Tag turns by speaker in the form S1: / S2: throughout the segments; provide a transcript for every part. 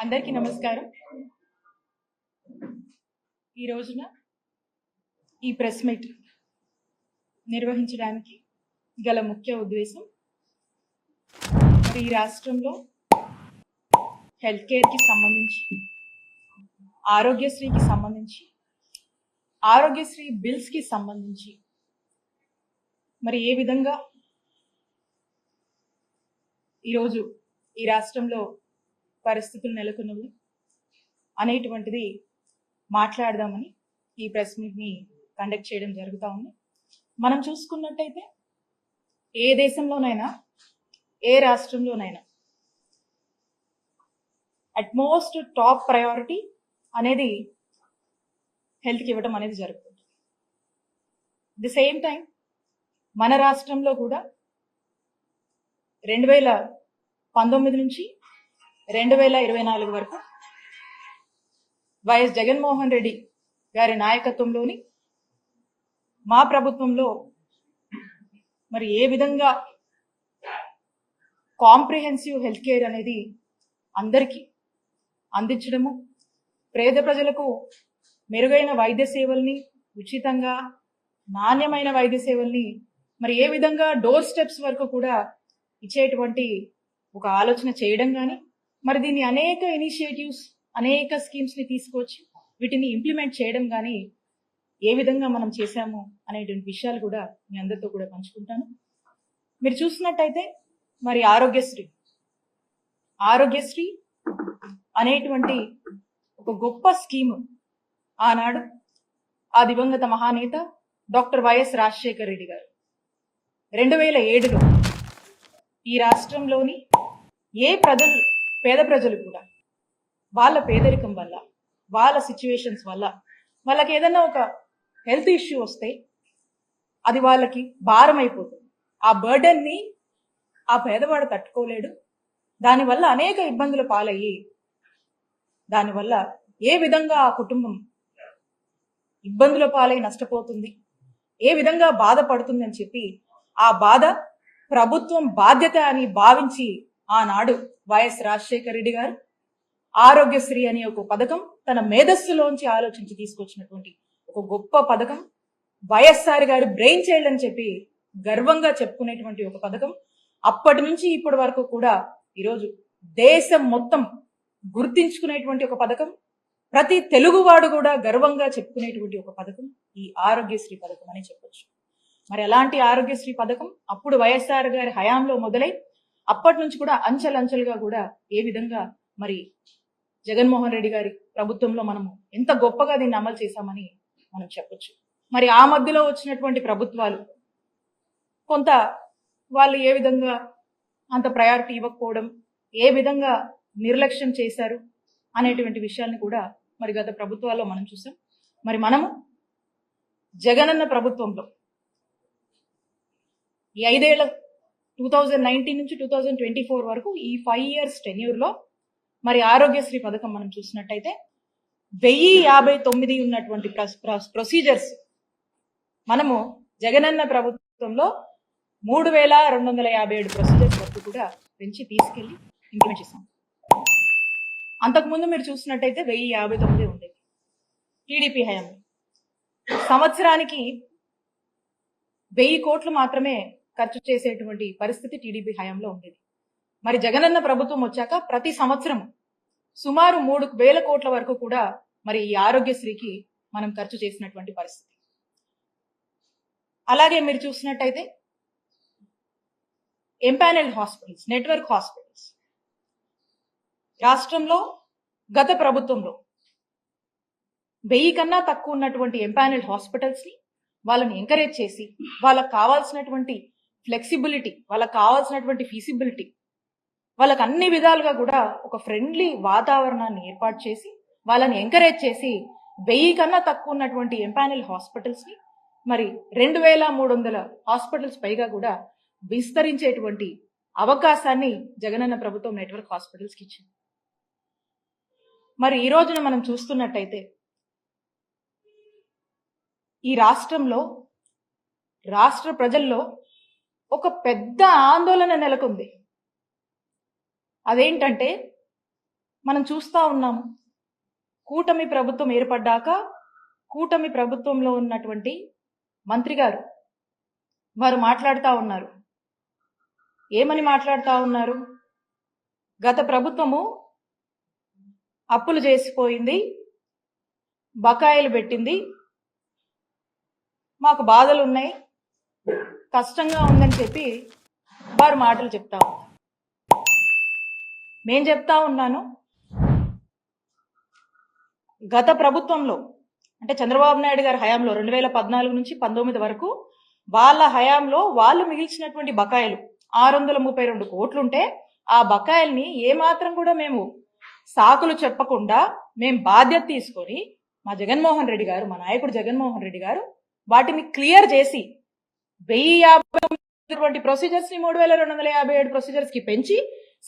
S1: అందరికీ నమస్కారం. ఈ రోజున ఈ ప్రెస్ మీట్ నిర్వహించడానికి గల ముఖ్య ఉద్దేశం, ఈ రాష్ట్రంలో హెల్త్ కేర్కి సంబంధించి, ఆరోగ్యశ్రీకి సంబంధించి, ఆరోగ్యశ్రీ బిల్స్కి సంబంధించి మరి ఏ విధంగా ఈరోజు ఈ రాష్ట్రంలో పరిస్థితులు నెలకొన్నవి అనేటువంటిది మాట్లాడదామని ఈ ప్రెస్ మీట్ని కండక్ట్ చేయడం జరుగుతూ ఉంది. మనం చూసుకున్నట్టయితే ఏ దేశంలోనైనా, ఏ రాష్ట్రంలోనైనా అట్మోస్ట్ టాప్ ప్రయారిటీ అనేది హెల్త్కి ఇవ్వడం అనేది జరుగుతుంది. ది సేమ్ టైం మన రాష్ట్రంలో కూడా 2019 నుంచి 2024 వరకు వైఎస్ జగన్మోహన్ రెడ్డి గారి నాయకత్వంలోని మా ప్రభుత్వంలో మరి ఏ విధంగా కాంప్రిహెన్సివ్ హెల్త్ కేర్ అనేది అందరికీ అందించడము, పేద ప్రజలకు మెరుగైన వైద్య సేవల్ని, ఉచితంగా నాణ్యమైన వైద్య సేవల్ని మరి ఏ విధంగా డోర్ స్టెప్స్ వరకు కూడా ఇచ్చేటువంటి ఒక ఆలోచన చేయడం కానీ, మరి దీన్ని అనేక ఇనిషియేటివ్స్, అనేక స్కీమ్స్ని తీసుకొచ్చి వీటిని ఇంప్లిమెంట్ చేయడం కానీ ఏ విధంగా మనం చేశాము అనేటువంటి విషయాలు కూడా మీ అందరితో కూడా పంచుకుంటాను. మీరు చూసినట్టయితే మరి ఆరోగ్యశ్రీ అనేటువంటి ఒక గొప్ప స్కీము ఆనాడు ఆ దివంగత మహానేత డాక్టర్ వైఎస్ రాజశేఖర్ రెడ్డి గారు 2007లో ఈ రాష్ట్రంలోని పేద ప్రజలు కూడా వాళ్ళ పేదరికం వల్ల, వాళ్ళ సిచ్యువేషన్స్ వల్ల, వాళ్ళకి ఏదైనా ఒక హెల్త్ ఇష్యూ వస్తే అది వాళ్ళకి భారం అయిపోతుంది. ఆ బర్డెన్ని ఆ పేదవాడు తట్టుకోలేడు. దానివల్ల అనేక ఇబ్బందులు పాలయ్యి, దానివల్ల ఏ విధంగా ఆ కుటుంబం ఇబ్బందుల పాలై నష్టపోతుంది, ఏ విధంగా బాధపడుతుంది అని చెప్పి ఆ బాధ ప్రభుత్వం బాధ్యత అని భావించి ఆనాడు వైఎస్ రాజశేఖర రెడ్డి గారు ఆరోగ్యశ్రీ అనే ఒక పథకం తన మేధస్సులోంచి ఆలోచించి తీసుకొచ్చినటువంటి ఒక గొప్ప పథకం. వైఎస్ఆర్ గారు బ్రెయిన్ చైల్డ్ అని చెప్పి గర్వంగా చెప్పుకునేటువంటి ఒక పథకం. అప్పటి నుంచి ఇప్పటి వరకు కూడా ఈరోజు దేశం మొత్తం గుర్తించుకునేటువంటి ఒక పథకం. ప్రతి తెలుగువాడు కూడా గర్వంగా చెప్పుకునేటువంటి ఒక పథకం ఈ ఆరోగ్యశ్రీ పథకం అని చెప్పొచ్చు. మరి అలాంటి ఆరోగ్యశ్రీ పథకం అప్పుడు వైఎస్ఆర్ గారి హయాంలో మొదలై అప్పటి నుంచి కూడా అంచెలంచెలుగా కూడా ఏ విధంగా మరి జగన్మోహన్ రెడ్డి గారి ప్రభుత్వంలో మనము ఎంత గొప్పగా దీన్ని అమలు చేశామని మనం చెప్పొచ్చు. మరి ఆ మధ్యలో వచ్చినటువంటి ప్రభుత్వాలు కొంత వాళ్ళు ఏ విధంగా అంత ప్రయారిటీ ఇవ్వకపోవడం, ఏ విధంగా నిర్లక్ష్యం చేశారు అనేటువంటి విషయాన్ని కూడా మరి గత ప్రభుత్వాల్లో మనం చూసాం. మరి మనము జగనన్న ప్రభుత్వంలో ఈ 5 ఏళ్ల 2019 నుంచి 2024 వరకు ఈ 5 years టెన్యూర్లో మరి ఆరోగ్యశ్రీ పథకం మనం చూసినట్టయితే 1059 ఉన్నటువంటి ప్రొసీజర్స్ మనము జగనన్న ప్రభుత్వంలో 3257 ప్రొసీజర్స్ వరకు కూడా పెంచి తీసుకెళ్లి ఇంప్లిమెంట్ చేశాం. అంతకుముందు మీరు చూసినట్టయితే 1059 ఉండేది టీడీపీ హయాంలో. సంవత్సరానికి 1000 కోట్లు మాత్రమే ఖర్చు చేసేటువంటి పరిస్థితి టీడీపీ హయాంలో ఉండేది. మరి జగనన్న ప్రభుత్వం వచ్చాక ప్రతి సంవత్సరం సుమారు 3000 కోట్ల వరకు కూడా మరి ఈ ఆరోగ్యశ్రీకి మనం ఖర్చు చేసినటువంటి పరిస్థితి. అలాగే మీరు చూసినట్టయితే ఎంపానెల్డ్ హాస్పిటల్స్, నెట్వర్క్ హాస్పిటల్స్ రాష్ట్రంలో గత ప్రభుత్వంలో 1000 కన్నా తక్కువ ఉన్నటువంటి ఎంపానెల్డ్ హాస్పిటల్స్ ని వాళ్ళని ఎంకరేజ్ చేసి, వాళ్ళకి కావాల్సినటువంటి ఫ్లెక్సిబిలిటీ, వాళ్ళకి కావాల్సినటువంటి ఫీసిబిలిటీ, వాళ్ళకి అన్ని విధాలుగా కూడా ఒక ఫ్రెండ్లీ వాతావరణాన్ని ఏర్పాటు చేసి వాళ్ళని ఎంకరేజ్ చేసి 1000 కన్నా తక్కువ ఉన్నటువంటి ఎంపానెల్ హాస్పిటల్స్ ని మరి 2300 హాస్పిటల్స్ పైగా కూడా విస్తరించేటువంటి అవకాశాన్ని జగనన్న ప్రభుత్వం నెట్వర్క్ హాస్పిటల్స్కి ఇచ్చింది. మరి ఈ రోజున మనం చూస్తున్నట్టయితే ఈ రాష్ట్రంలో, రాష్ట్ర ప్రజల్లో ఒక పెద్ద ఆందోళన నెలకొంది. అదేంటంటే మనం చూస్తా ఉన్నాము. కూటమి ప్రభుత్వం ఏర్పడ్డాక కూటమి ప్రభుత్వంలో ఉన్నటువంటి మంత్రి గారు వారు మాట్లాడుతూ ఉన్నారు. ఏమని మాట్లాడుతూ ఉన్నారు? గత ప్రభుత్వము అప్పులు చేసిపోయింది, బకాయిలు పెట్టింది, మాకు బాధలు ఉన్నాయి, కష్టంగా ఉందని చెప్పి వారు మాటలు చెప్తా ఉన్నారు. నేను చెప్తా ఉన్నాను, గత ప్రభుత్వంలో అంటే చంద్రబాబు నాయుడు గారి హయాంలో 2014 నుంచి 19 వరకు వాళ్ళ హయాంలో వాళ్ళు మిగిల్చినటువంటి బకాయిలు 632 కోట్లుంటే ఆ బకాయిల్ని ఏమాత్రం కూడా మేము సాకులు చెప్పకుండా మేము బాధ్యత తీసుకొని మా జగన్మోహన్ రెడ్డి గారు, మా నాయకుడు జగన్మోహన్ రెడ్డి గారు వాటిని క్లియర్ చేసి 1050 ప్రొసీజర్స్ ని 3257 ప్రొసీజర్స్ కి పెంచి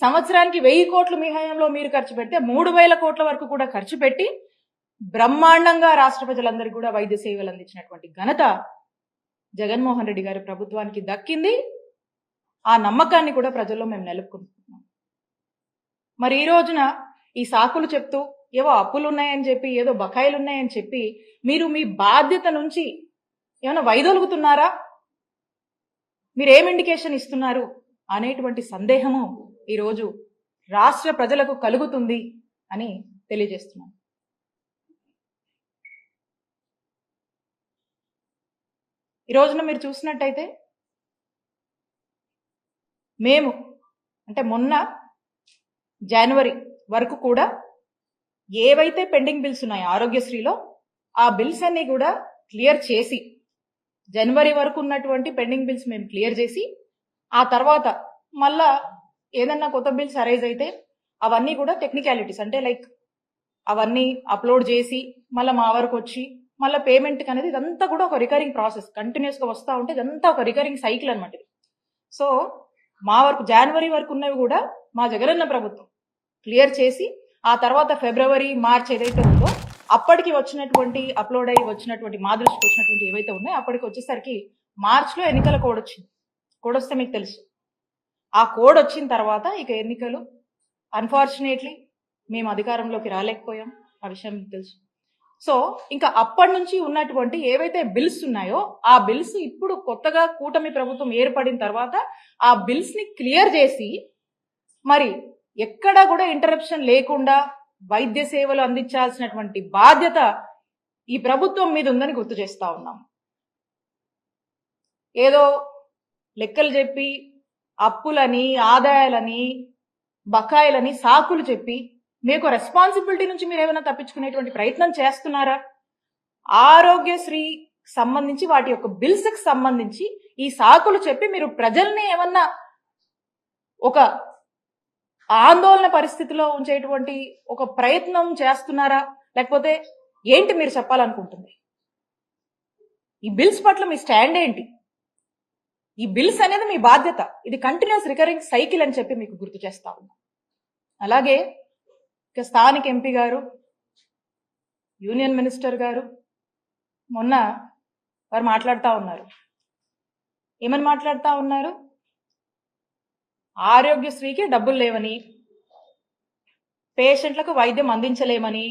S1: సంవత్సరానికి 1000 కోట్లు మీ హయాంలో మీరు ఖర్చు పెడితే 3000 కోట్ల వరకు కూడా ఖర్చు పెట్టి బ్రహ్మాండంగా రాష్ట్ర ప్రజలందరికీ కూడా వైద్య సేవలు అందించినటువంటి ఘనత జగన్మోహన్ రెడ్డి గారి ప్రభుత్వానికి దక్కింది. ఆ నమ్మకాన్ని కూడా ప్రజల్లో మేము నెలకొల్పుతున్నాం. మరి ఈ రోజున ఈ సాకులు చెప్తూ ఏవో అప్పులు ఉన్నాయని చెప్పి, ఏదో బకాయిలు ఉన్నాయని చెప్పి మీరు మీ బాధ్యత నుంచి ఏమైనా వైదొలుగుతున్నారా? మీరు ఏం ఇండికేషన్ ఇస్తున్నారు అనేటువంటి సందేహము ఈరోజు రాష్ట్ర ప్రజలకు కలుగుతుంది అని తెలియజేస్తున్నాను. ఈ రోజున మీరు చూసినట్టయితే మేము అంటే మొన్న జనవరి వరకు కూడా ఏవైతే పెండింగ్ బిల్స్ ఉన్నాయో ఆరోగ్యశ్రీలో ఆ బిల్స్ అన్ని కూడా క్లియర్ చేసి, జనవరి వరకు ఉన్నటువంటి పెండింగ్ బిల్స్ మేము క్లియర్ చేసి, ఆ తర్వాత మళ్ళా ఏదన్నా కొత్త బిల్స్ అరైజ్ అయితే అవన్నీ కూడా టెక్నికాలిటీస్ అంటే లైక్ అవన్నీ అప్లోడ్ చేసి మళ్ళీ మా వరకు వచ్చి మళ్ళీ పేమెంట్ అనేది ఇదంతా కూడా ఒక రికరింగ్ ప్రాసెస్, కంటిన్యూస్ గా వస్తూ ఉంటే ఇదంతా ఒక రికరింగ్ సైకిల్ అనమాట. సో మా వరకు జనవరి వరకు ఉన్నవి కూడా మా జగనన్న ప్రభుత్వం క్లియర్ చేసి, ఆ తర్వాత ఫిబ్రవరి మార్చ్ ఏదైతే ఉందో అప్పటికి వచ్చినటువంటి అప్లోడ్ అయ్యి వచ్చినటువంటి మా దృష్టికి వచ్చినటువంటి ఏవైతే ఉన్నాయో అప్పటికి వచ్చేసరికి మార్చ్లో ఎన్నికల కోడ్ వచ్చింది. కోడ్ వస్తే మీకు తెలుసు. ఆ కోడ్ వచ్చిన తర్వాత ఇక ఎన్నికలు అన్ఫార్చునేట్లీ మేము అధికారంలోకి రాలేకపోయాం, ఆ విషయం మీకు తెలుసు. సో ఇంకా అప్పటి నుంచి ఉన్నటువంటి ఏవైతే బిల్స్ ఉన్నాయో ఆ బిల్స్ ఇప్పుడు కొత్తగా కూటమి ప్రభుత్వం ఏర్పడిన తర్వాత ఆ బిల్స్ ని క్లియర్ చేసి మరి ఎక్కడా కూడా ఇంటరప్షన్ లేకుండా వైద్య సేవలు అందించాల్సినటువంటి బాధ్యత ఈ ప్రభుత్వం మీద ఉందని గుర్తు చేస్తా ఉన్నాం. ఏదో లెక్కలు చెప్పి అప్పులని, ఆదాయాలని, బకాయిలని సాకులు చెప్పి మీకు రెస్పాన్సిబిలిటీ నుంచి మీరు ఏమైనా తప్పించుకునేటువంటి ప్రయత్నం చేస్తున్నారా? ఆరోగ్యశ్రీ సంబంధించి వాటి యొక్క బిల్స్ కి సంబంధించి ఈ సాకులు చెప్పి మీరు ప్రజల్ని ఏమన్నా ఒక ఆందోళన పరిస్థితిలో ఉంచేటువంటి ఒక ప్రయత్నం చేస్తున్నారా? లేకపోతే ఏంటి మీరు చెప్పాలనుకుంటుంది? ఈ బిల్స్ పట్ల మీ స్టాండ్ ఏంటి? ఈ బిల్స్ అనేది మీ బాధ్యత, ఇది కంటిన్యూస్ రికరింగ్ సైకిల్ అని చెప్పి మీకు గుర్తు చేస్తా ఉన్నా. అలాగే ఇక స్థానిక ఎంపీ గారు, యూనియన్ మినిస్టర్ గారు మొన్న వారు మాట్లాడుతూ ఉన్నారు. ఏమని మాట్లాడుతూ ఉన్నారు? ఆరోగ్యశ్రీకి డబ్బులు లేవని, పేషెంట్లకు వైద్యం అందించలేమని,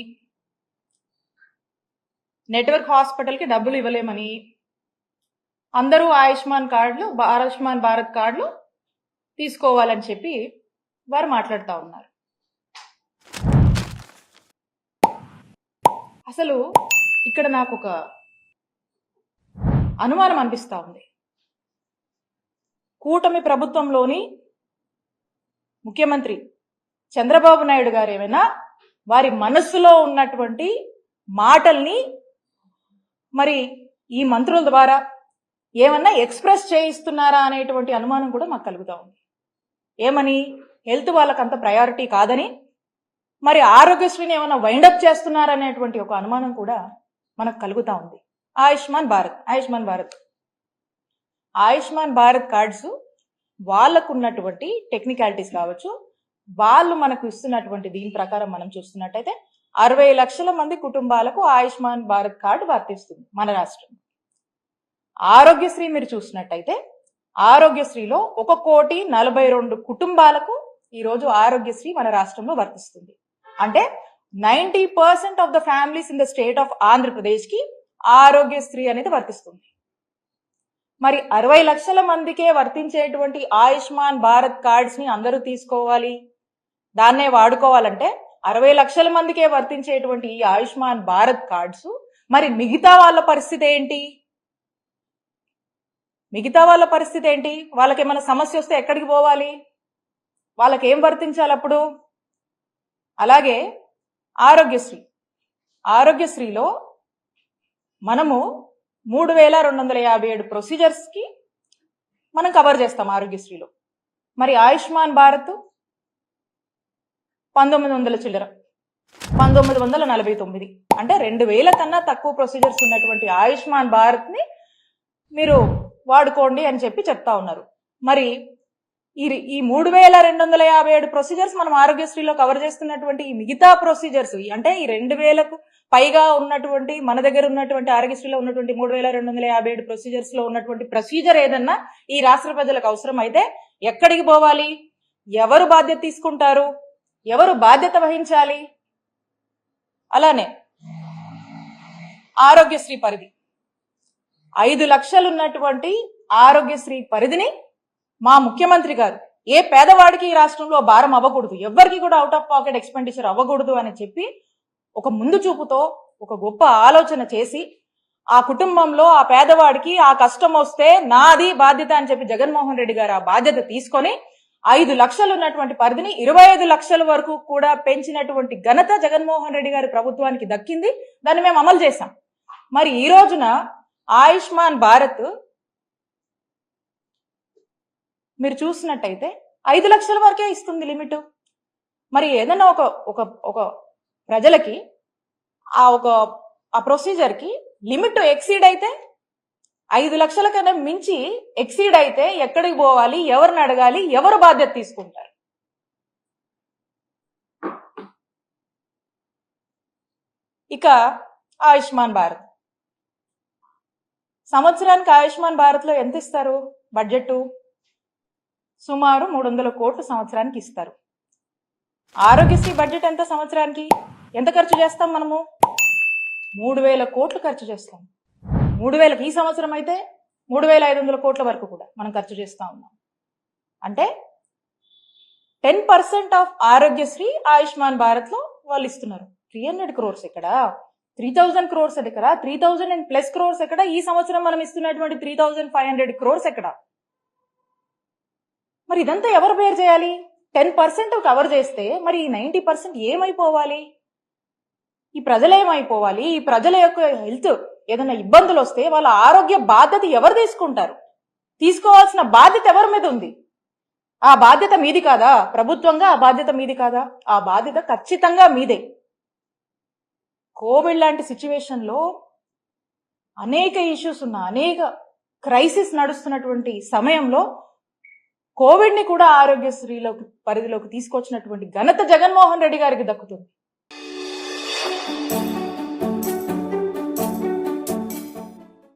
S1: నెట్వర్క్ హాస్పిటల్కి డబ్బులు ఇవ్వలేమని, అందరూ ఆయుష్మాన్ భారత్ కార్డులు తీసుకోవాలని చెప్పి వారు మాట్లాడుతూ ఉన్నారు. అసలు ఇక్కడ నాకు ఒక అనుమానం అనిపిస్తా ఉంది. కూటమి ప్రభుత్వంలోని ముఖ్యమంత్రి చంద్రబాబు నాయుడు గారు ఏమైనా వారి మనస్సులో ఉన్నటువంటి మాటల్ని మరి ఈ మంత్రుల ద్వారా ఏమన్నా ఎక్స్ప్రెస్ చేయిస్తున్నారా అనేటువంటి అనుమానం కూడా మాకు కలుగుతా ఉంది. ఏమని? హెల్త్ వాళ్ళకంత ప్రయారిటీ కాదని, మరి ఆరోగ్యశ్రీని ఏమైనా వైండప్ చేస్తున్నారనేటువంటి ఒక అనుమానం కూడా మనకు కలుగుతా ఉంది. ఆయుష్మాన్ భారత్ కార్డ్స్ వాళ్ళకు ఉన్నటువంటి టెక్నికాలిటీస్ కావచ్చు, వాళ్ళు మనకు ఇస్తున్నటువంటి దీని ప్రకారం మనం చూస్తున్నట్టయితే 60 లక్షల మంది కుటుంబాలకు ఆయుష్మాన్ భారత్ కార్డు వర్తిస్తుంది మన రాష్ట్రంలో. ఆరోగ్యశ్రీ మీరు చూసినట్టయితే ఆరోగ్యశ్రీలో 1,42,00,000 కుటుంబాలకు ఈరోజు ఆరోగ్యశ్రీ మన రాష్ట్రంలో వర్తిస్తుంది. అంటే 90% of the families in the state of Andhra Pradesh కి ఆరోగ్యశ్రీ అనేది వర్తిస్తుంది. మరి 60 లక్షల మందికే వర్తించేటువంటి ఆయుష్మాన్ భారత్ కార్డ్స్ ని అందరూ తీసుకోవాలి, దాన్నే వాడుకోవాలంటే 60 లక్షల మందికే వర్తించేటువంటి ఈ ఆయుష్మాన్ భారత్ కార్డ్స్ మరి మిగతా వాళ్ళ పరిస్థితి ఏంటి? వాళ్ళకి ఏమైనా సమస్య వస్తే ఎక్కడికి పోవాలి? వాళ్ళకి ఏం వర్తించాలి అప్పుడు? అలాగే ఆరోగ్యశ్రీలో మనము 3257 ప్రొసీజర్స్ కి మనం కవర్ చేస్తాం ఆరోగ్యశ్రీలో. మరి ఆయుష్మాన్ భారత్ 1900 చిల్లర, 1949, అంటే 2000 కన్నా తక్కువ ప్రొసీజర్స్ ఉన్నటువంటి ఆయుష్మాన్ భారత్ ని మీరు వాడుకోండి అని చెప్పి చెప్తా ఉన్నారు. మరి ఈ 3257 ప్రొసీజర్స్ మనం ఆరోగ్యశ్రీలో కవర్ చేస్తున్నటువంటి ఈ మిగతా ప్రొసీజర్స్, అంటే ఈ 2000కు పైగా ఉన్నటువంటి మన దగ్గర ఉన్నటువంటి ఆరోగ్యశ్రీలో ఉన్నటువంటి 3257 ప్రొసీజర్స్ లో ఉన్నటువంటి ప్రొసీజర్ ఏదన్నా ఈ రాష్ట్ర ప్రజలకు అవసరం అయితే ఎక్కడికి పోవాలి? ఎవరు బాధ్యత తీసుకుంటారు? ఎవరు బాధ్యత వహించాలి? అలానే ఆరోగ్యశ్రీ పరిధి 5 లక్షలు ఉన్నటువంటి ఆరోగ్యశ్రీ పరిధిని మా ముఖ్యమంత్రి గారు ఏ పేదవాడికి ఈ రాష్ట్రంలో భారం అవ్వకూడదు, ఎవరికి కూడా అవుట్ ఆఫ్ పాకెట్ ఎక్స్పెండిచర్ అవ్వకూడదు అని చెప్పి ఒక ముందు చూపుతో ఒక గొప్ప ఆలోచన చేసి ఆ కుటుంబంలో ఆ పేదవాడికి ఆ కష్టం వస్తే నాది బాధ్యత అని చెప్పి జగన్మోహన్ రెడ్డి గారు ఆ బాధ్యత తీసుకొని 5 లక్షలు ఉన్నటువంటి పరిధిని 25 లక్షల వరకు కూడా పెంచినటువంటి ఘనత జగన్మోహన్ రెడ్డి గారి ప్రభుత్వానికి దక్కింది. దాన్ని మేము అమలు చేశాం. మరి ఈ రోజున ఆయుష్మాన్ భారత్ మీరు చూసినట్టయితే 5 లక్షల వరకే ఇస్తుంది లిమిట్. మరి ఏదైనా ఒక ప్రజలకి ఆ ప్రొసీజర్ కి లిమిట్ ఎక్సీడ్ అయితే 5 లక్షల కన్నా మించి ఎక్సీడ్ అయితే ఎక్కడికి పోవాలి? ఎవరిని అడగాలి? ఎవరు బాధ్యత తీసుకుంటారు? ఇక ఆయుష్మాన్ భారత్ సంవత్సరానికి ఆయుష్మాన్ భారత్ లో ఎంత ఇస్తారు? బడ్జెట్ సుమారు 300 కోట్లు సంవత్సరానికి ఇస్తారు. ఆరోగ్యశ్రీ బడ్జెట్ ఎంత సంవత్సరానికి? ఎంత ఖర్చు చేస్తాం మనము? 3000 కోట్లు ఖర్చు చేస్తాం. 3000కి ఈ సంవత్సరం అయితే 3500 కోట్ల వరకు కూడా మనం ఖర్చు చేస్తా ఉన్నాం. అంటే 10% ఆఫ్ ఆరోగ్యశ్రీ ఆయుష్మాన్ భారత్ లో వాళ్ళు ఇస్తున్నారు. 300 crores ఎక్కడ? 3000 crores ఎక్కడ? 3000+ crores ఎక్కడ? ఈ సంవత్సరం మనం ఇస్తున్నటువంటి 3500 crores ఎక్కడ? మరి ఇదంతా ఎవరు బేర్ చేయాలి? 10% కవర్ చేస్తే మరి ఈ 90% ఏమైపోవాలి? ఈ ప్రజలు ఏమైపోవాలి? ఈ ప్రజల యొక్క హెల్త్ ఏదైనా ఇబ్బందులు వస్తే వాళ్ళ ఆరోగ్య బాధ్యత ఎవరు తీసుకుంటారు? తీసుకోవాల్సిన బాధ్యత ఎవరి మీద ఉంది? ఆ బాధ్యత మీది కాదా? ప్రభుత్వంగా ఆ బాధ్యత మీది కాదా? ఆ బాధ్యత ఖచ్చితంగా మీదే. కోవిడ్ లాంటి సిచ్యువేషన్ లో అనేక ఇష్యూస్ ఉన్న, అనేక క్రైసిస్ నడుస్తున్నటువంటి సమయంలో కోవిడ్ ని కూడా ఆరోగ్యశ్రీలోకి పరిధిలోకి తీసుకొచ్చినటువంటి ఘనత జగన్మోహన్ రెడ్డి గారికి దక్కుతుంది.